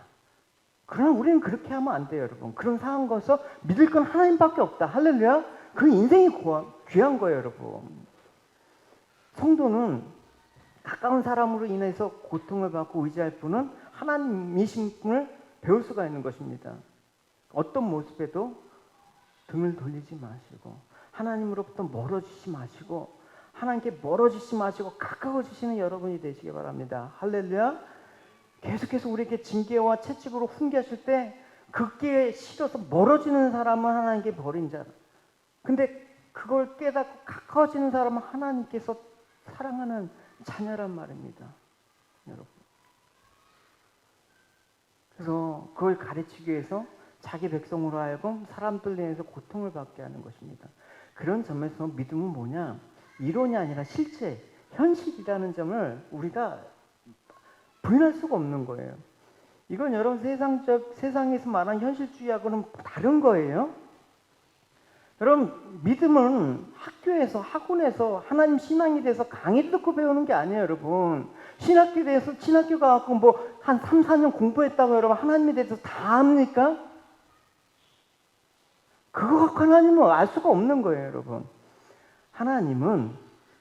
그러나 우리는 그렇게 하면 안 돼요, 여러분. 그런 상황 거서 믿을 건 하나님밖에 없다. 할렐루야. 그 인생이 귀한 거예요, 여러분. 성도는 가까운 사람으로 인해서 고통을 받고 의지할 분은 하나님이신 분을 배울 수가 있는 것입니다. 어떤 모습에도 등을 돌리지 마시고 하나님으로부터 멀어지지 마시고 하나님께 멀어지지 마시고 가까워지시는 여러분이 되시기 바랍니다. 할렐루야. 계속해서 우리에게 징계와 채찍으로 훈계하실 때 그게 싫어서 멀어지는 사람은 하나님께 버린 자라. 근데 그걸 깨닫고 가까워지는 사람은 하나님께서 사랑하는 자녀란 말입니다. 여러분. 그래서 그걸 가르치기 위해서 자기 백성으로 하여금 사람들 내에서 고통을 받게 하는 것입니다. 그런 점에서 믿음은 뭐냐? 이론이 아니라 실제, 현실이라는 점을 우리가 부인할 수가 없는 거예요. 이건 여러분 세상에서 말하는 현실주의하고는 다른 거예요. 여러분 믿음은 학교에서 학원에서 하나님 신앙에 대해서 강의 듣고 배우는 게 아니에요. 여러분 신학교에 대해서 친학교 가갖고 뭐 한 3, 4년 공부했다고 여러분 하나님에 대해서 다 압니까? 그거 갖고 하나님은 알 수가 없는 거예요. 여러분 하나님은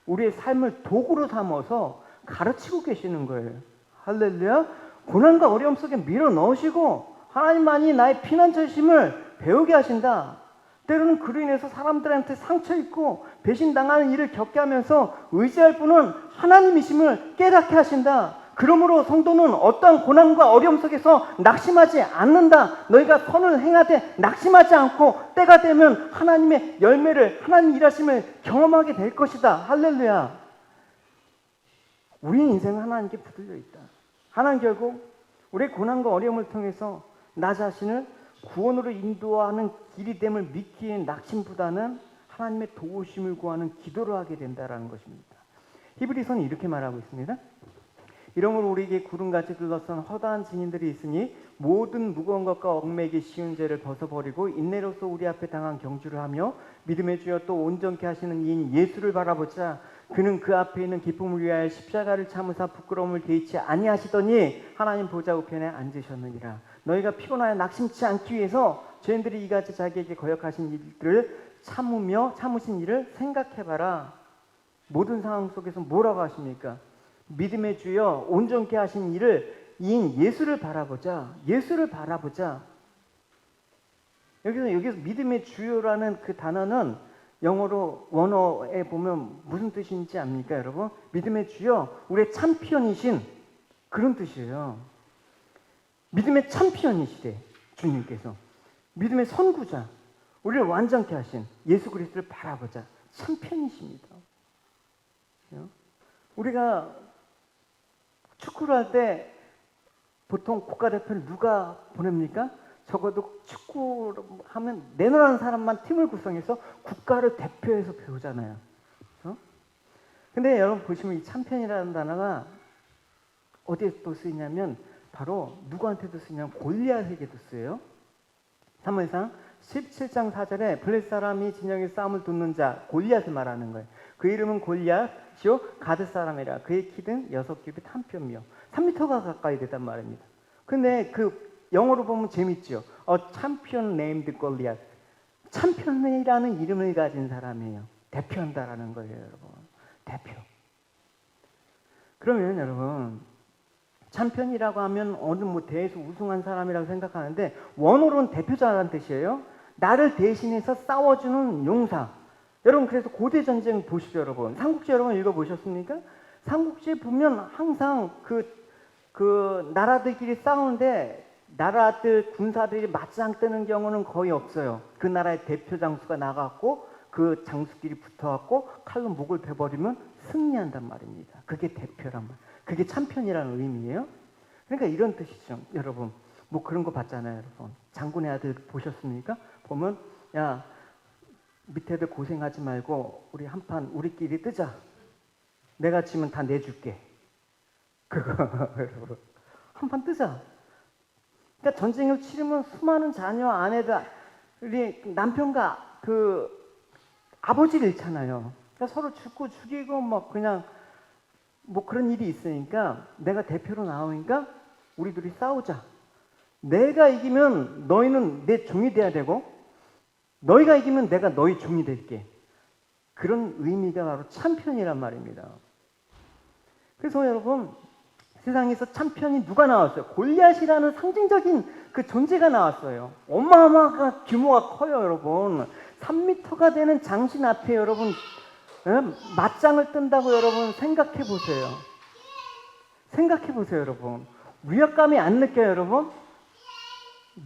우리의 삶을 도구로 삼아서 가르치고 계시는 거예요. 할렐루야. 고난과 어려움 속에 밀어 넣으시고 하나님만이 나의 피난처심을 배우게 하신다. 때로는 그로 인해서 사람들한테 상처 입고 배신당하는 일을 겪게 하면서 의지할 분은 하나님이심을 깨닫게 하신다. 그러므로 성도는 어떠한 고난과 어려움 속에서 낙심하지 않는다. 너희가 선을 행하되 낙심하지 않고 때가 되면 하나님의 열매를 하나님 일하심을 경험하게 될 것이다. 할렐루야. 우리 인생은 하나님께 붙들려 있다. 하나님 결국 우리의 고난과 어려움을 통해서 나 자신을 구원으로 인도하는 길이 됨을 믿기에 낙심보다는 하나님의 도우심을 구하는 기도를 하게 된다는 것입니다. 히브리서는 이렇게 말하고 있습니다. 이러므로 우리에게 구름같이 둘러싼 허다한 증인들이 있으니 모든 무거운 것과 얽매기 쉬운 죄를 벗어버리고 인내로서 우리 앞에 당한 경주를 하며 믿음의 주여 또 온전케 하시는 이인 예수를 바라보자. 그는 그 앞에 있는 기쁨을 위하여 십자가를 참으사 부끄러움을 개의치 아니하시더니 하나님 보좌 우편에 앉으셨느니라. 너희가 피곤하여 낙심치 않기 위해서 죄인들이 이같이 자기에게 거역하신 일들을 참으신 일을 생각해봐라. 모든 상황 속에서 뭐라고 하십니까? 믿음의 주여 온전케 하신 일을 이인 예수를 바라보자. 예수를 바라보자. 여기서 믿음의 주요라는 그 단어는 영어로 원어에 보면 무슨 뜻인지 압니까, 여러분? 믿음의 주요, 우리의 챔피언이신 그런 뜻이에요. 믿음의 챔피언이시래, 주님께서. 믿음의 선구자, 우리를 완전케 하신 예수 그리스도를 바라보자. 챔피언이십니다. 우리가 축구를 할 때 보통 국가대표를 누가 보냅니까? 적어도 축구하면 내노라는 사람만 팀을 구성해서 국가를 대표해서 배우잖아요. 그렇죠? 근데 여러분 보시면 이 챔피언이라는 단어가 어디에 또 쓰이냐면 바로 누구한테도 쓰이냐면 골리앗에게도 쓰여요. 사무엘상 17장 4절에 블레셋 사람이 진영에 싸움을 돕는 자 골리앗을 말하는 거예요. 그 이름은 골리앗이요 가드 사람이라. 그의 키는 6규빗 1뼘이요 3m가 가까이 되단 말입니다. 근데 그 영어로 보면 재밌죠. champion named Goliath. 챔피언이라는 이름을 가진 사람이에요. 대표한다라는 거예요, 여러분. 대표. 그러면 여러분, 챔피언이라고 하면 어느 대회에서 우승한 사람이라고 생각하는데 원어로는 대표자라는 뜻이에요. 나를 대신해서 싸워주는 용사. 여러분 그래서 고대 전쟁 보시죠, 여러분. 삼국지 여러분 읽어보셨습니까? 삼국지에 보면 항상 그 나라들끼리 싸우는데 나라들 군사들이 맞짱 뜨는 경우는 거의 없어요. 그 나라의 대표 장수가 나갔고 그 장수끼리 붙어갖고 칼로 목을 베버리면 승리한단 말입니다. 그게 대표란 말. 그게 챔피언이라는 의미예요. 그러니까 이런 뜻이죠, 여러분. 뭐 그런 거 봤잖아요, 여러분. 장군의 아들 보셨습니까? 보면 야 밑에들 고생하지 말고 우리 한판 우리끼리 뜨자. 내가 지면 다 내줄게. 그거 여러분 한판 뜨자. 그러니까 전쟁을 치르면 수많은 자녀, 아내들이 남편과 그 아버지를 잃잖아요. 그러니까 서로 죽이고 뭐 그냥 뭐 그런 일이 있으니까 내가 대표로 나오니까 우리 둘이 싸우자. 내가 이기면 너희는 내 종이 돼야 되고 너희가 이기면 내가 너희 종이 될게. 그런 의미가 바로 챔피언이란 말입니다. 그래서 여러분 세상에서 챔피언이 누가 나왔어요? 골리앗이라는 상징적인 그 존재가 나왔어요. 어마어마한 규모가 커요, 여러분. 3m가 되는 장신 앞에 여러분 맞짱을 뜬다고 여러분 생각해 보세요. 생각해 보세요, 여러분. 위압감이 안 느껴요, 여러분?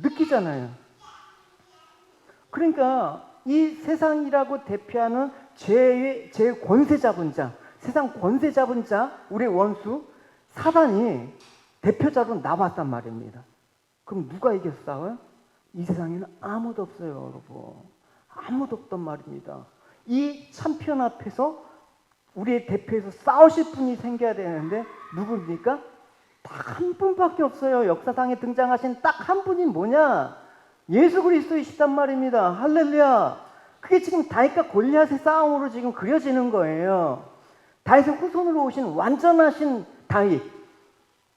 느끼잖아요. 그러니까 이 세상이라고 대표하는 제 권세 잡은 자, 세상 권세 잡은 자, 우리의 원수 사단이 대표자로 나왔단 말입니다. 그럼 누가 이겨서 싸워요? 이 세상에는 아무도 없어요, 여러분. 아무도 없단 말입니다. 이 챔피언 앞에서 우리의 대표에서 싸우실 분이 생겨야 되는데 누굽니까? 딱 한 분밖에 없어요. 역사상에 등장하신 딱 한 분이 뭐냐? 예수 그리스도이시단 말입니다. 할렐루야. 그게 지금 다윗과 골리앗의 싸움으로 지금 그려지는 거예요. 다윗의 후손으로 오신 완전하신 다윗,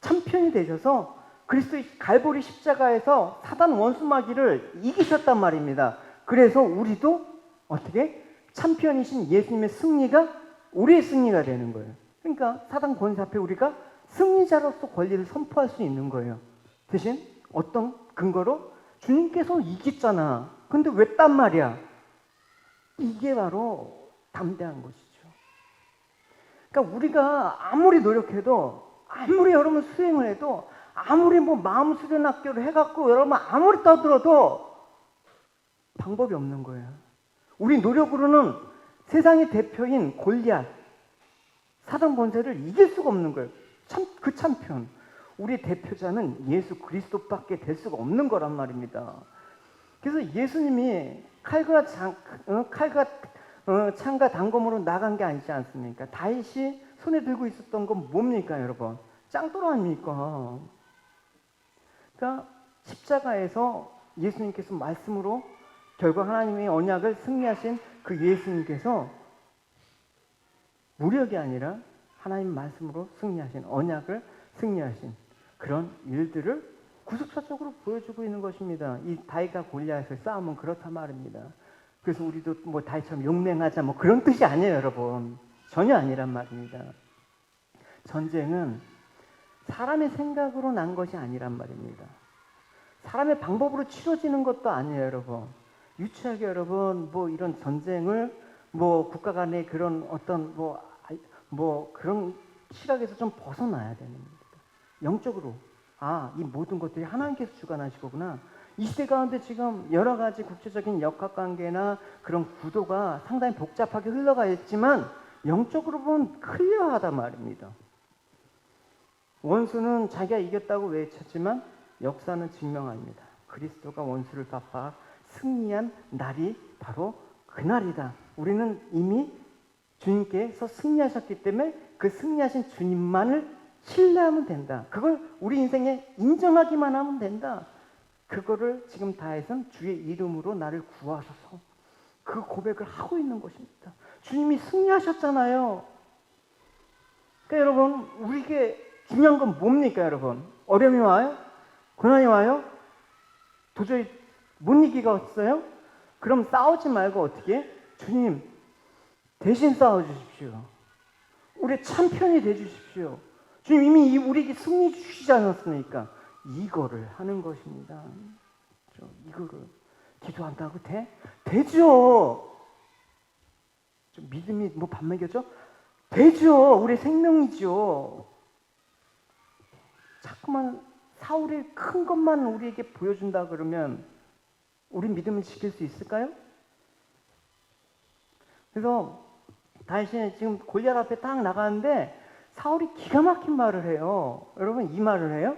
챔피언이 되셔서 그리스도의 갈보리 십자가에서 사단 원수마귀를 이기셨단 말입니다. 그래서 우리도 어떻게? 챔피언이신 예수님의 승리가 우리의 승리가 되는 거예요. 그러니까 사단 권세 앞에 우리가 승리자로서 권리를 선포할 수 있는 거예요. 대신 어떤 근거로? 주님께서 이겼잖아. 근데 왜 딴 말이야? 이게 바로 담대한 것이죠. 그러니까 우리가 아무리 노력해도, 아무리 여러분 수행을 해도, 아무리 뭐 마음 수련 학교를 해갖고 여러분 아무리 떠들어도 방법이 없는 거예요. 우리 노력으로는 세상의 대표인 골리앗, 사단 권세를 이길 수가 없는 거예요. 그 챔피언. 우리 대표자는 예수 그리스도밖에 될 수가 없는 거란 말입니다. 그래서 예수님이 칼과 창과 단검으로 나간 게 아니지 않습니까? 다윗이 손에 들고 있었던 건 뭡니까, 여러분? 짱돌 아닙니까? 그러니까 십자가에서 예수님께서 말씀으로 결국 하나님의 언약을 승리하신 그 예수님께서 무력이 아니라 하나님 말씀으로 승리하신, 언약을 승리하신 그런 일들을 구속사적으로 보여주고 있는 것입니다. 이 다윗과 골리앗의 싸움은 그렇단 말입니다. 그래서 우리도 뭐 다윗처럼 용맹하자 뭐 그런 뜻이 아니에요, 여러분. 전혀 아니란 말입니다. 전쟁은 사람의 생각으로 난 것이 아니란 말입니다. 사람의 방법으로 치러지는 것도 아니에요, 여러분. 유치하게 여러분 뭐 이런 전쟁을 뭐 국가 간의 그런 어떤 뭐 그런 시각에서 좀 벗어나야 되는 겁니다. 영적으로 이 모든 것들이 하나님께서 주관하실 거구나. 이 시대 가운데 지금 여러 가지 국제적인 역학관계나 그런 구도가 상당히 복잡하게 흘러가 있지만 영적으로 보면 클리어하단 말입니다. 원수는 자기가 이겼다고 외쳤지만 역사는 증명합니다. 그리스도가 원수를 갚아 승리한 날이 바로 그날이다. 우리는 이미 주님께서 승리하셨기 때문에 그 승리하신 주님만을 신뢰하면 된다. 그걸 우리 인생에 인정하기만 하면 된다. 그거를 지금 다윗은 주의 이름으로 나를 구하소서. 그 고백을 하고 있는 것입니다. 주님이 승리하셨잖아요. 그러니까 여러분, 우리에게 중요한 건 뭡니까, 여러분? 어려움이 와요? 고난이 와요? 도저히 못 이기가 없어요? 그럼 싸우지 말고 어떻게? 주님, 대신 싸워주십시오. 우리의 참편이 되주십시오. 주님 이미 우리에게 승리 주시지 않았습니까? 이거를 하는 것입니다. 이거를 기도한다고 돼? 되죠. 좀 믿음이 뭐 밥 먹여줘? 되죠. 우리 생명이죠. 자꾸만 사울의 큰 것만 우리에게 보여준다 그러면 우리 믿음을 지킬 수 있을까요? 그래서 다윗이 지금 골리앗 앞에 딱 나가는데 사울이 기가 막힌 말을 해요. 여러분 이 말을 해요.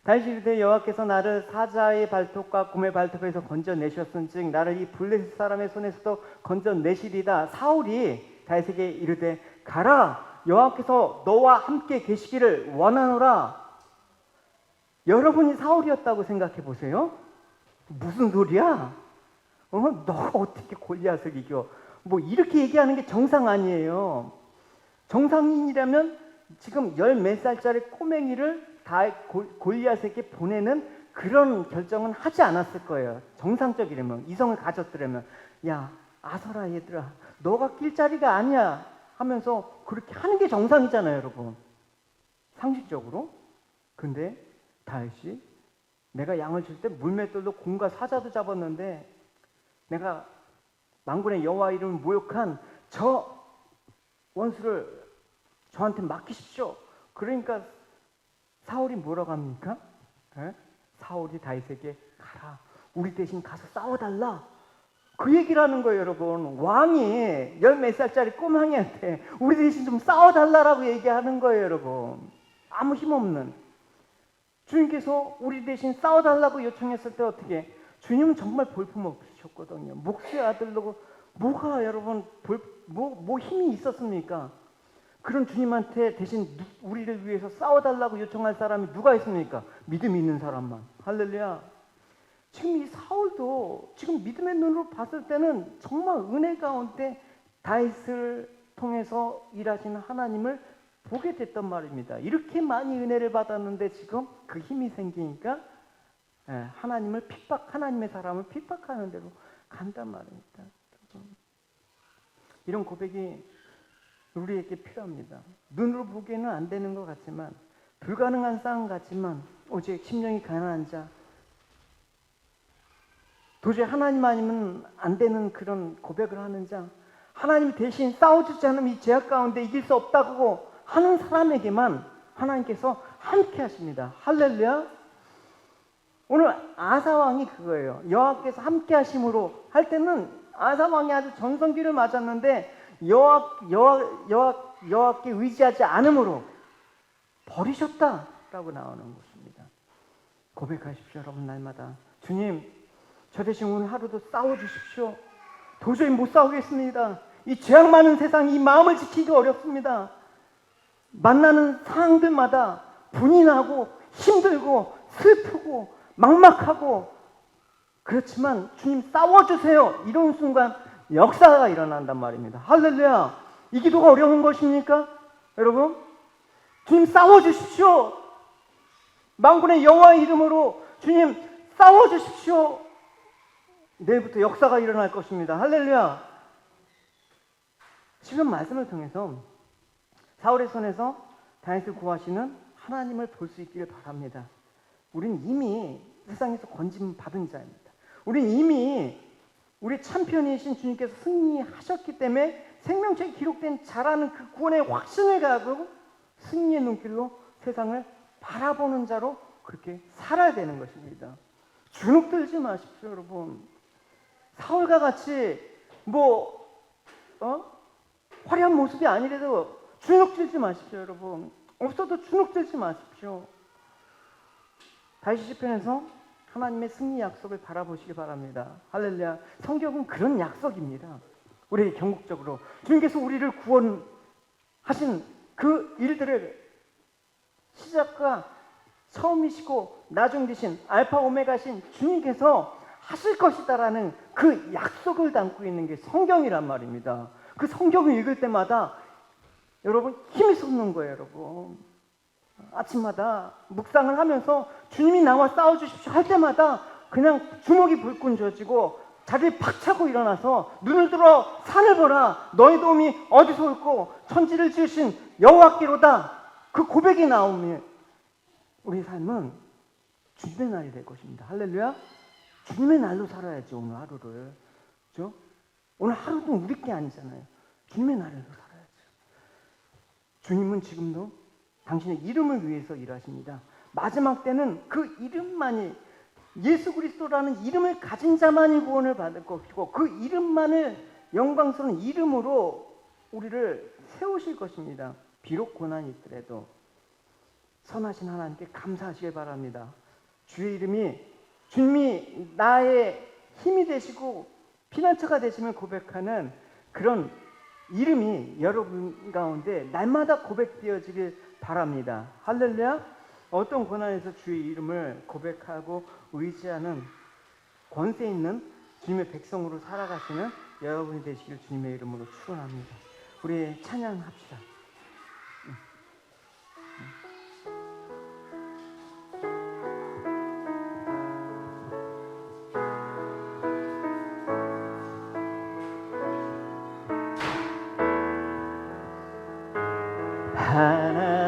다윗이 이르되 여호와께서 나를 사자의 발톱과 곰의 발톱에서 건져내셨은즉 나를 이 블레셋 사람의 손에서도 건져내시리다. 사울이 다윗에게 이르되 가라 여호와께서 너와 함께 계시기를 원하노라. 여러분이 사울이었다고 생각해 보세요. 무슨 소리야? 너가 어떻게 골리앗을 이겨? 뭐 이렇게 얘기하는 게 정상 아니에요. 정상인이라면 지금 10몇 살짜리 꼬맹이를 다 골리앗에게 보내는 그런 결정은 하지 않았을 거예요. 정상적이라면, 이성을 가졌더라면, 야 아서라 얘들아 너가 낄 자리가 아니야 하면서 그렇게 하는 게 정상이잖아요, 여러분. 상식적으로. 근데 다윗이 내가 양을 칠 때 물맷돌도 곰과 사자도 잡았는데 내가 만군의 여호와 이름을 모욕한 저 원수를 저한테 맡기십시오. 그러니까 사울이 뭐라고 합니까? 사울이 다윗에게 가라. 우리 대신 가서 싸워달라. 그 얘기를 하는 거예요, 여러분. 왕이 10몇 살짜리 꼬맹이한테 우리 대신 좀 싸워달라고 얘기하는 거예요, 여러분. 아무 힘없는. 주님께서 우리 대신 싸워달라고 요청했을 때 어떻게? 주님은 정말 볼품없으셨거든요. 목수의 아들로 뭐가 여러분 뭐 힘이 있었습니까? 그런 주님한테 대신 우리를 위해서 싸워달라고 요청할 사람이 누가 있습니까? 믿음이 있는 사람만. 할렐루야. 지금 이 사울도 지금 믿음의 눈으로 봤을 때는 정말 은혜 가운데 다윗을 통해서 일하시는 하나님을 보게 됐단 말입니다. 이렇게 많이 은혜를 받았는데 지금 그 힘이 생기니까 하나님을 하나님의 사람을 핍박하는 대로 간단 말입니다. 이런 고백이 우리에게 필요합니다. 눈으로 보기에는 안 되는 것 같지만, 불가능한 싸움 같지만, 오직 심령이 가난한 자, 도저히 하나님 아니면 안 되는 그런 고백을 하는 자, 하나님이 대신 싸워주지 않으면 이 제약 가운데 이길 수 없다고 하는 사람에게만 하나님께서 함께 하십니다. 할렐루야. 오늘 아사왕이 그거예요. 여호와께서 함께 하심으로 할 때는 아사왕이 아주 전성기를 맞았는데 여호와께 의지하지 않음으로 버리셨다라고 나오는 것입니다. 고백하십시오, 여러분. 날마다 주님, 저 대신 오늘 하루도 싸워주십시오. 도저히 못 싸우겠습니다. 이 죄악 많은 세상, 이 마음을 지키기 어렵습니다. 만나는 상황들마다 분이 나고 힘들고 슬프고 막막하고, 그렇지만 주님 싸워주세요. 이런 순간 역사가 일어난단 말입니다. 할렐루야. 이 기도가 어려운 것입니까? 여러분, 주님 싸워주십시오. 만군의 여호와의 이름으로 주님 싸워주십시오. 내일부터 역사가 일어날 것입니다. 할렐루야. 지금 말씀을 통해서 사울의 손에서 다윗을 구하시는 하나님을 볼 수 있기를 바랍니다. 우린 이미 세상에서 건짐 받은 자입니다. 우린 이미 우리 참편이신 주님께서 승리하셨기 때문에 생명책에 기록된 자라는 그 구원의 확신을 가지고 승리의 눈길로 세상을 바라보는 자로 그렇게 살아야 되는 것입니다. 주눅들지 마십시오, 여러분. 사울과 같이 화려한 모습이 아니라도 주눅들지 마십시오, 여러분. 없어도 주눅들지 마십시오. 다윗 시편에서 하나님의 승리 약속을 바라보시기 바랍니다. 할렐루야. 성경은 그런 약속입니다. 우리에게 경국적으로 주님께서 우리를 구원하신 그 일들을 시작과 처음이시고 나중 되신 알파 오메가신 주님께서 하실 것이다라는 그 약속을 담고 있는 게 성경이란 말입니다. 그 성경을 읽을 때마다 여러분 힘이 솟는 거예요, 여러분. 아침마다 묵상을 하면서 주님이 나와 싸워주십시오 할 때마다 그냥 주먹이 불끈 쥐어지고 자리에 팍 차고 일어나서 눈을 들어 산을 보라. 너의 도움이 어디서 올고 천지를 지으신 여호와께로다. 그 고백이 나오면 우리 삶은 주님의 날이 될 것입니다. 할렐루야. 주님의 날로 살아야지. 오늘 하루를, 그렇죠? 오늘 하루도 우리 게 아니잖아요. 주님의 날로 살아야죠. 주님은 지금도 당신의 이름을 위해서 일하십니다. 마지막 때는 그 이름만이, 예수 그리스도라는 이름을 가진 자만이 구원을 받을 것이고 그 이름만을 영광스러운 이름으로 우리를 세우실 것입니다. 비록 고난이 있더라도 선하신 하나님께 감사하시길 바랍니다. 주의 이름이, 주님이 나의 힘이 되시고 피난처가 되시면 고백하는 그런 이름이 여러분 가운데 날마다 고백되어지길 바랍니다. 할렐루야. 어떤 고난에서 주의 이름을 고백하고 의지하는 권세 있는 주님의 백성으로 살아가시는 여러분이 되시길 주님의 이름으로 축원합니다. 우리 찬양합시다.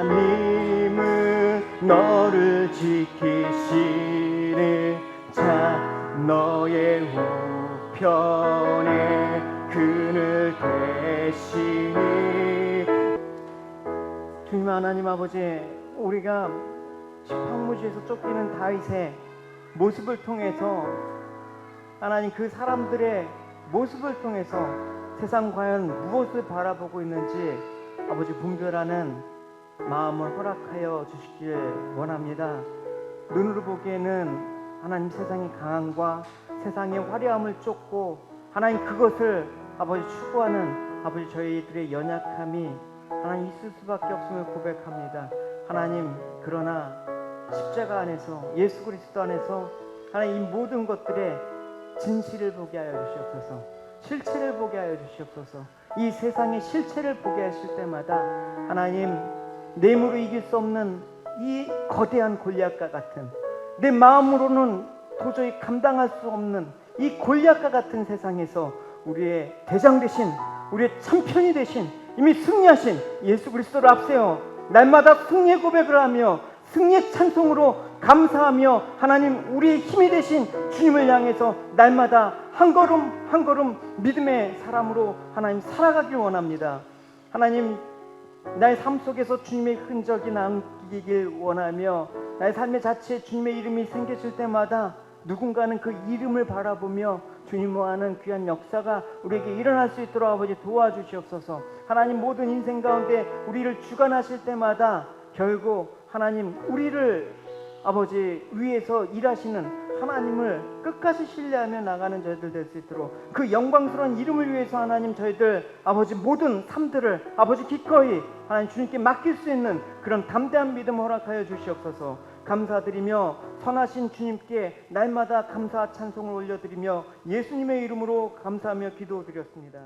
하나님은 너를 지키시는 자, 너의 우편에 그늘 되시니. 주님 하나님 아버지, 우리가 시팡무지에서 쫓기는 다윗의 모습을 통해서 하나님 그 사람들의 모습을 통해서 세상 과연 무엇을 바라보고 있는지 아버지 분별하는 마음을 허락하여 주시길 원합니다. 눈으로 보기에는 하나님 세상의 강함과 세상의 화려함을 쫓고 하나님 그것을 아버지 추구하는 아버지 저희들의 연약함이 하나님 있을 수밖에 없음을 고백합니다. 하나님 그러나 십자가 안에서 예수 그리스도 안에서 하나님 이 모든 것들의 진실을 보게 하여 주시옵소서. 실체를 보게 하여 주시옵소서. 이 세상의 실체를 보게 하실 때마다 하나님 내 힘으로 이길 수 없는 이 거대한 골리앗과 같은, 내 마음으로는 도저히 감당할 수 없는 이 골리앗과 같은 세상에서 우리의 대장 되신, 우리의 참편이 되신, 이미 승리하신 예수 그리스도를 앞세워 날마다 승리의 고백을 하며 승리의 찬송으로 감사하며 하나님 우리의 힘이 되신 주님을 향해서 날마다 한 걸음 한 걸음 믿음의 사람으로 하나님 살아가길 원합니다. 하나님 나의 삶 속에서 주님의 흔적이 남기길 원하며 나의 삶의 자체에 주님의 이름이 생겨질 때마다 누군가는 그 이름을 바라보며 주님과 하는 귀한 역사가 우리에게 일어날 수 있도록 아버지 도와주시옵소서. 하나님 모든 인생 가운데 우리를 주관하실 때마다 결국 하나님 우리를 아버지 위에서 일하시는 하나님을 끝까지 신뢰하며 나가는 저희들 될 수 있도록 그 영광스러운 이름을 위해서 하나님 저희들 아버지 모든 삶들을 아버지 기꺼이 하나님 주님께 맡길 수 있는 그런 담대한 믿음 허락하여 주시옵소서. 감사드리며 선하신 주님께 날마다 감사 찬송을 올려드리며 예수님의 이름으로 감사하며 기도드렸습니다.